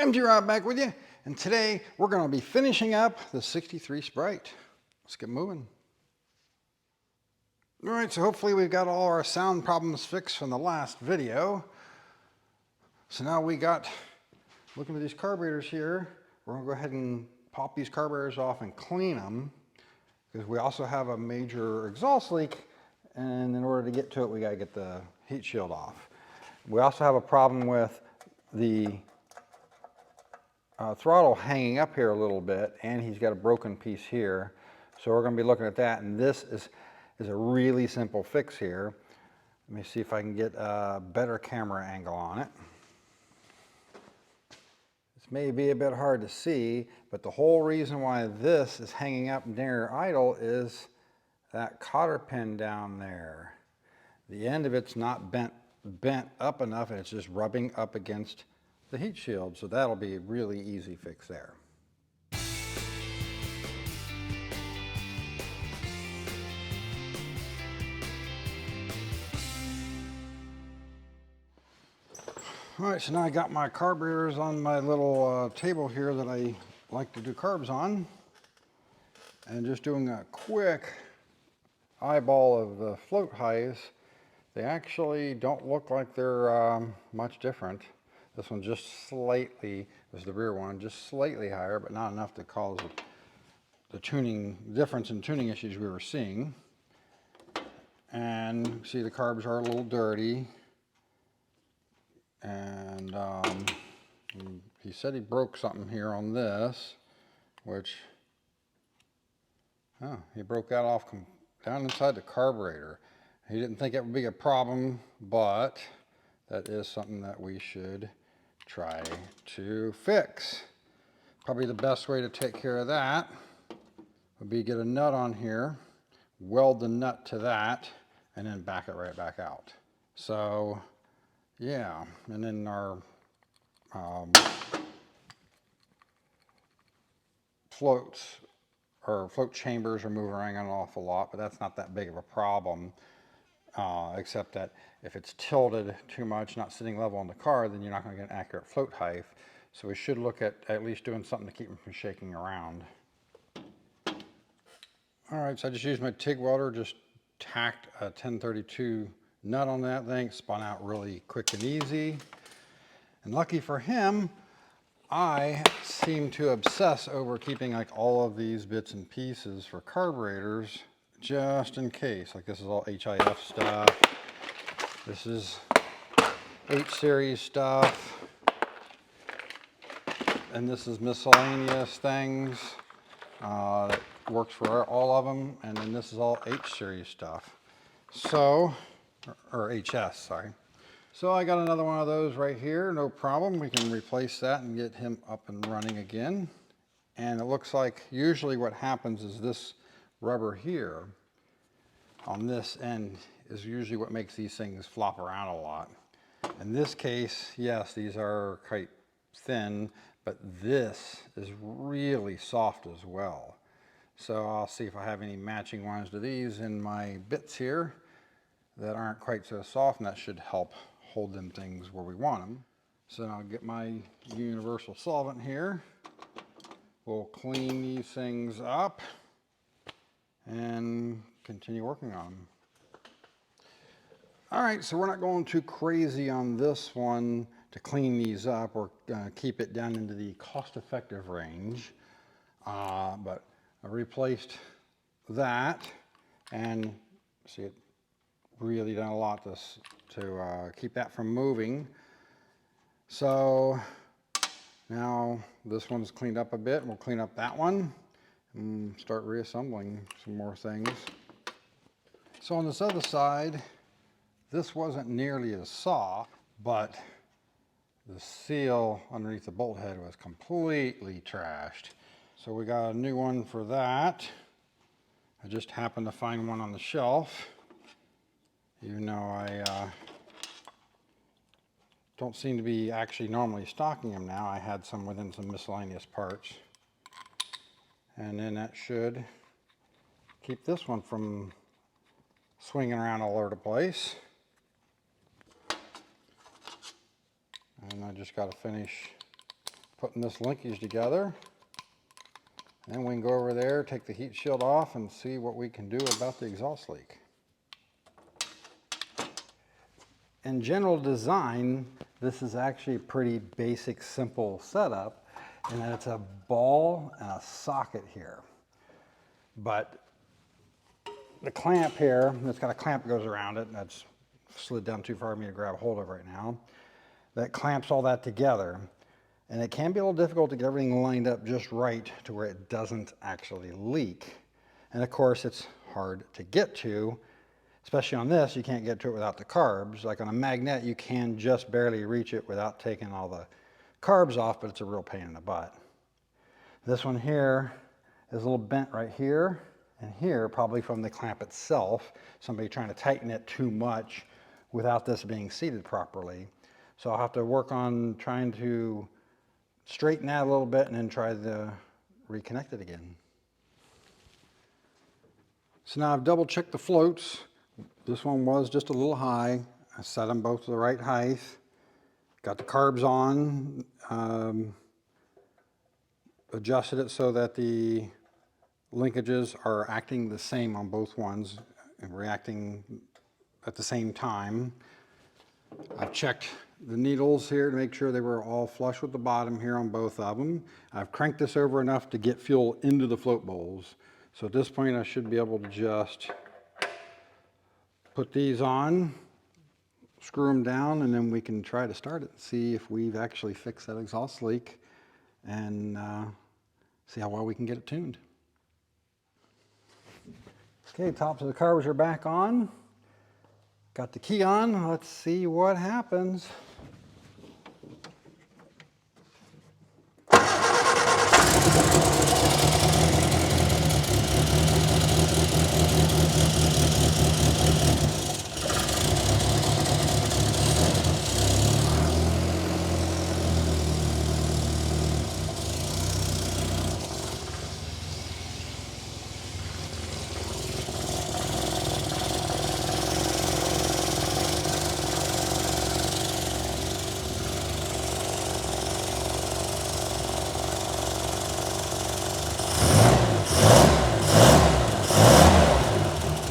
MD Rob back with you, and today we're going to be finishing up the 63 Sprite. Let's get moving. All right, so hopefully we've got all our sound problems fixed from the last video. So now we got, looking at these carburetors here, we're going to go ahead and pop these carburetors off and clean them, because we also have a major exhaust leak, and in order to get to it, we got to get the heat shield off. We also have a problem with the throttle hanging up here a little bit, and he's got a broken piece here. So we're going to be looking at that, and this is a really simple fix here. Let me see if I can get a better camera angle on it. This may be a bit hard to see, but the whole reason why this is hanging up near idle is that cotter pin down there. The end of it's not bent up enough, and it's just rubbing up against the heat shield, so that'll be a really easy fix there. All right, so now I got my carburetors on my little table here that I like to do carbs on, and just doing a quick eyeball of the float highs. They actually don't look like they're much different. This one just slightly, this is the rear one, just slightly higher, but not enough to cause the tuning difference in tuning issues we were seeing. And see, the carbs are a little dirty. And he said he broke something here on this, which, oh, he broke that off down inside the carburetor. He didn't think it would be a problem, but that is something that we should try to fix. Probably the best way to take care of that would be get a nut on here, weld the nut to that, and then back it right back out. So yeah, and then our floats or float chambers are moving around an awful lot, but that's not that big of a problem, except that if it's tilted too much, not sitting level on the car, then you're not going to get an accurate float height. So we should look at least doing something to keep them from shaking around. All right, so I just used my TIG welder, just tacked a 1032 nut on that thing, spun out really quick and easy. And lucky for him, I seem to obsess over keeping like all of these bits and pieces for carburetors just in case. Like this is all HIF stuff. This is H series stuff. And this is miscellaneous things that works for all of them. And then this is all H series stuff. So, or HS, sorry. So I got another one of those right here, no problem. We can replace that and get him up and running again. And it looks like usually what happens is this rubber here on this end is usually what makes these things flop around a lot. In this case, yes, these are quite thin, but this is really soft as well. So I'll see if I have any matching ones to these in my bits here that aren't quite so soft, and that should help hold them things where we want them. So I'll get my universal solvent here. We'll clean these things up and continue working on them. All right, so we're not going too crazy on this one to clean these up or keep it down into the cost-effective range. But I replaced that, and see, it really done a lot to keep that from moving. So now this one's cleaned up a bit. We'll clean up that one and start reassembling some more things. So on this other side, this wasn't nearly as soft, but the seal underneath the bolt head was completely trashed. So we got a new one for that. I just happened to find one on the shelf. Even though I don't seem to be actually normally stocking them now, I had some within some miscellaneous parts. And then that should keep this one from swinging around all over the place. And I just got to finish putting this linkage together. Then we can go over there, take the heat shield off, and see what we can do about the exhaust leak. In general design, this is actually a pretty basic, simple setup, in that it's a ball and a socket here. But the clamp here, it's got a clamp that goes around it, and that's slid down too far for me to grab a hold of right now. That clamps all that together. And it can be a little difficult to get everything lined up just right to where it doesn't actually leak. And of course, it's hard to get to, especially on this. You can't get to it without the carbs. Like on a magnet, you can just barely reach it without taking all the carbs off, but it's a real pain in the butt. This one here is a little bent right here and here, probably from the clamp itself. Somebody trying to tighten it too much without this being seated properly. So I'll have to work on trying to straighten that a little bit and then try to reconnect it again. So now I've double checked the floats. This one was just a little high. I set them both to the right height. Got the carbs on. Adjusted it so that the linkages are acting the same on both ones and reacting at the same time. I've checked the needles here to make sure they were all flush with the bottom here on both of them. I've cranked this over enough to get fuel into the float bowls. So at this point I should be able to just put these on, screw them down, and then we can try to start it and see if we've actually fixed that exhaust leak and see how well we can get it tuned. Okay, tops of the carbs are back on. Got the key on. Let's see what happens.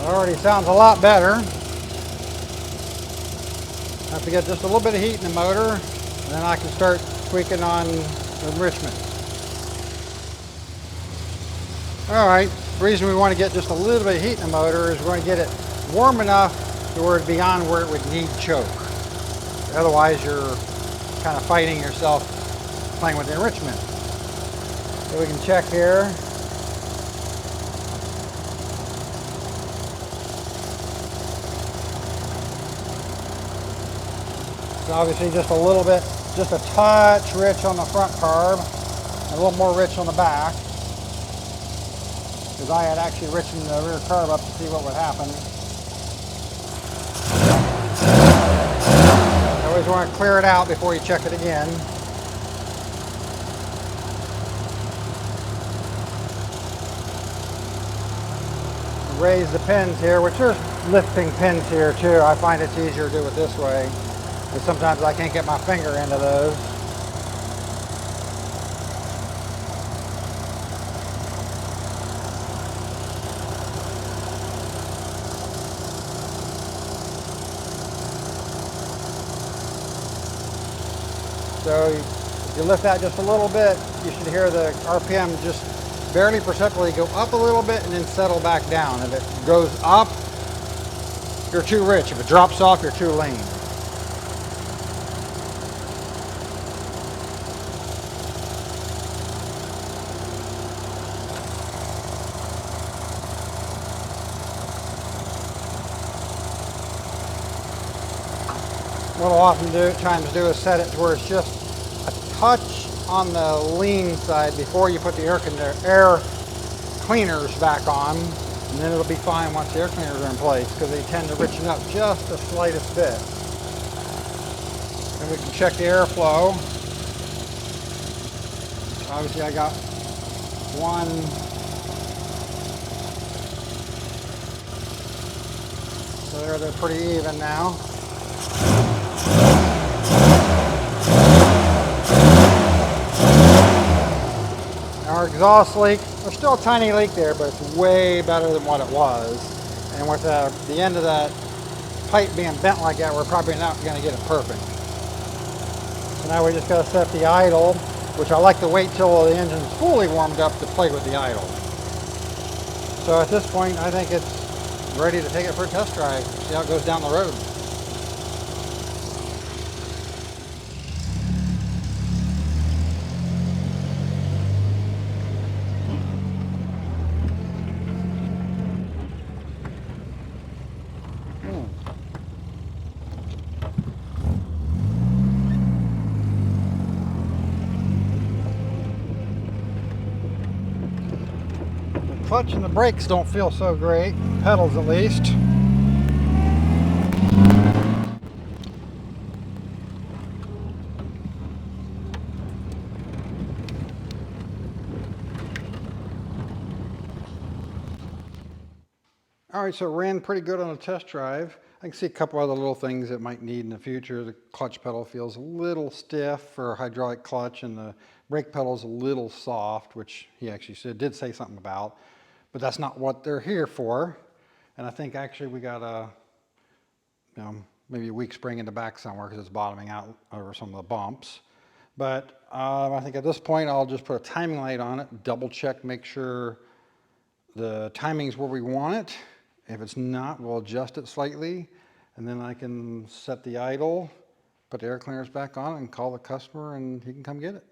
Already sounds a lot better. Have to get just a little bit of heat in the motor, and then I can start tweaking on enrichment. All right, the reason we want to get just a little bit of heat in the motor is we're going to get it warm enough to where it's beyond where it would need choke. Otherwise, you're kind of fighting yourself playing with the enrichment. So we can check here. It's obviously just a little bit, just a touch rich on the front carb, and a little more rich on the back. Because I had actually richened the rear carb up to see what would happen. You always want to clear it out before you check it again. Raise the pins here, which are lifting pins here too. I find it's easier to do it this way. Because sometimes I can't get my finger into those. So if you lift that just a little bit, you should hear the RPM just barely perceptibly go up a little bit and then settle back down. If it goes up, you're too rich. If it drops off, you're too lean. What I'll often do is set it to where it's just a touch on the lean side before you put the air cleaners back on, and then it'll be fine once the air cleaners are in place because they tend to richen up just the slightest bit. And we can check the airflow. Obviously I got one so they're pretty even now. our exhaust leak, there's still a tiny leak there, but it's way better than what it was. And with the end of that pipe being bent like that, we're probably not going to get it perfect. So now we just got to set the idle, which I like to wait till the engine's fully warmed up to play with the idle. So at this point, I think it's ready to take it for a test drive, see how it goes down the road. The clutch and the brakes don't feel so great, pedals at least. All right, so it ran pretty good on a test drive. I can see a couple other little things it might need in the future. The clutch pedal feels a little stiff for a hydraulic clutch, and the brake pedal's a little soft, which he actually did say something about, but that's not what they're here for. And I think actually we got maybe a weak spring in the back somewhere because it's bottoming out over some of the bumps. But I think at this point I'll just put a timing light on it, double check, make sure the timing's where we want it. If it's not, we'll adjust it slightly, and then I can set the idle, put the air cleaners back on, and call the customer, and he can come get it.